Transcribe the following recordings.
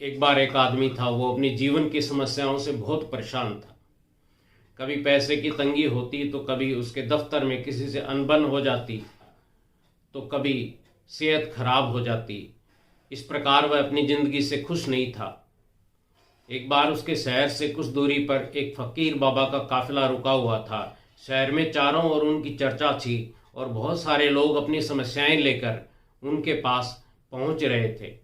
एक बार एक आदमी था, वो अपनी जीवन की समस्याओं से बहुत परेशान था। कभी पैसे की तंगी होती तो कभी उसके दफ्तर में किसी से अनबन हो जाती, तो कभी सेहत खराब हो जाती। इस प्रकार वह अपनी ज़िंदगी से खुश नहीं था। एक बार उसके शहर से कुछ दूरी पर एक फकीर बाबा का काफिला रुका हुआ था। शहर में चारों ओर उनकी चर्चा थी और बहुत सारे लोग अपनी समस्याएं लेकर उनके पास पहुंच रहे थे।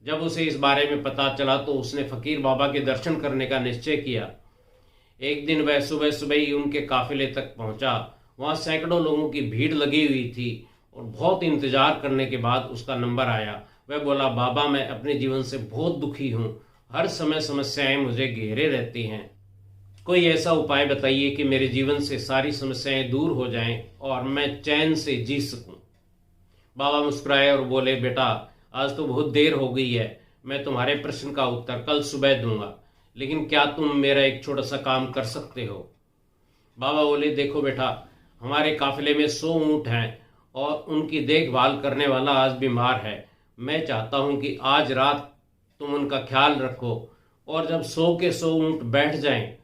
जब उसे इस बारे में पता चला तो उसने फकीर बाबा के दर्शन करने का निश्चय किया। एक दिन वह सुबह सुबह ही उनके काफिले तक पहुंचा। वहां सैकड़ों लोगों की भीड़ लगी हुई थी और बहुत इंतजार करने के बाद उसका नंबर आया। वह बोला, बाबा, मैं अपने जीवन से बहुत दुखी हूँ। हर समय समस्याएं मुझे घेरे रहती हैं। कोई ऐसा उपाय बताइए कि मेरे जीवन से सारी समस्याएं दूर हो जाएं और मैं चैन से जी सकूं। बाबा मुस्कुराए और बोले, बेटा, आज तो बहुत देर हो गई है। मैं तुम्हारे प्रश्न का उत्तर कल सुबह दूंगा, लेकिन क्या तुम मेरा एक छोटा सा काम कर सकते हो? बाबा बोले, देखो बेटा, हमारे काफिले में 100 ऊँट हैं और उनकी देखभाल करने वाला आज बीमार है। मैं चाहता हूं कि आज रात तुम उनका ख्याल रखो और जब 100 के 100 ऊँट बैठ जाएं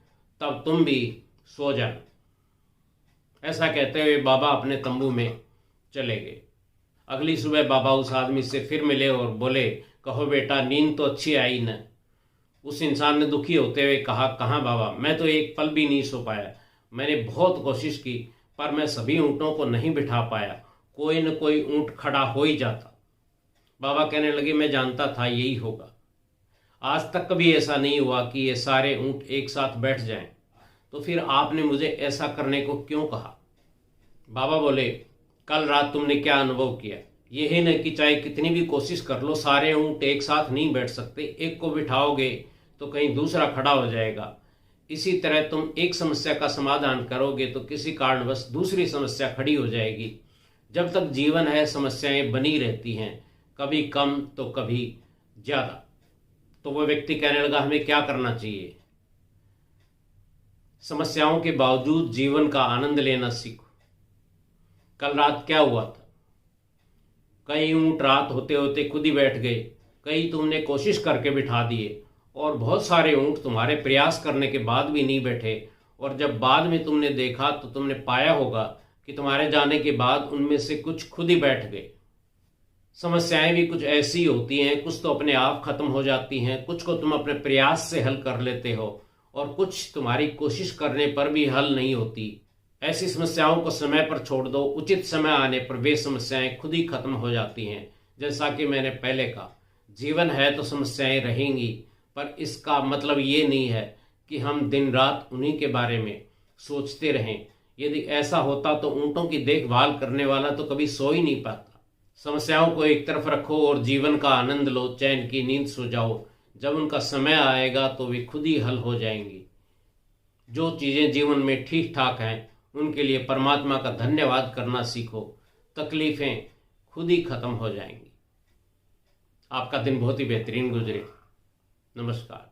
तब तुम भी सो जाना। ऐसा कहते हुए बाबा अपने तंबू में चले गए। अगली सुबह बाबा उस आदमी से फिर मिले और बोले, कहो बेटा, नींद तो अच्छी आई न? उस इंसान ने दुखी होते हुए कहा, कहाँ बाबा, मैं तो एक पल भी नहीं सो पाया। मैंने बहुत कोशिश की पर मैं सभी ऊँटों को नहीं बिठा पाया। कोई न कोई ऊँट खड़ा हो ही जाता। बाबा कहने लगे, मैं जानता था यही होगा। आज तक कभी ऐसा नहीं हुआ कि ये सारे ऊँट एक साथ बैठ जाएं। तो फिर आपने मुझे ऐसा करने को क्यों कहा? बाबा बोले, कल रात तुमने क्या अनुभव किया? यही न कि चाहे कितनी भी कोशिश कर लो, सारे ऊँट एक साथ नहीं बैठ सकते। एक को बिठाओगे तो कहीं दूसरा खड़ा हो जाएगा। इसी तरह तुम एक समस्या का समाधान करोगे तो किसी कारणवश दूसरी समस्या खड़ी हो जाएगी। जब तक जीवन है समस्याएं बनी रहती हैं, कभी कम तो कभी ज़्यादा। तो वो व्यक्ति कहने लगा, हमें क्या करना चाहिए? समस्याओं के बावजूद जीवन का आनंद लेना सीखो। कल रात क्या हुआ था? कई ऊँट रात होते होते खुद ही बैठ गए, कई तुमने कोशिश करके बिठा दिए और बहुत सारे ऊँट तुम्हारे प्रयास करने के बाद भी नहीं बैठे। और जब बाद में तुमने देखा तो तुमने पाया होगा कि तुम्हारे जाने के बाद उनमें से कुछ खुद ही बैठ गए। समस्याएं भी कुछ ऐसी होती हैं, कुछ तो अपने आप खत्म हो जाती हैं, कुछ को तुम अपने प्रयास से हल कर लेते हो और कुछ तुम्हारी कोशिश करने पर भी हल नहीं होती। ऐसी समस्याओं को समय पर छोड़ दो। उचित समय आने पर वे समस्याएं खुद ही खत्म हो जाती हैं। जैसा कि मैंने पहले कहा, जीवन है तो समस्याएं रहेंगी, पर इसका मतलब ये नहीं है कि हम दिन रात उन्हीं के बारे में सोचते रहें। यदि ऐसा होता तो ऊँटों की देखभाल करने वाला तो कभी सो ही नहीं पाता। समस्याओं को एक तरफ रखो और जीवन का आनंद लो, चैन की नींद सो जाओ। जब उनका समय आएगा तो वे खुद ही हल हो जाएंगी। जो चीज़ें जीवन में ठीक ठाक हैं उनके लिए परमात्मा का धन्यवाद करना सीखो। तकलीफ़ें खुद ही खत्म हो जाएंगी। आपका दिन बहुत ही बेहतरीन गुजरे। नमस्कार।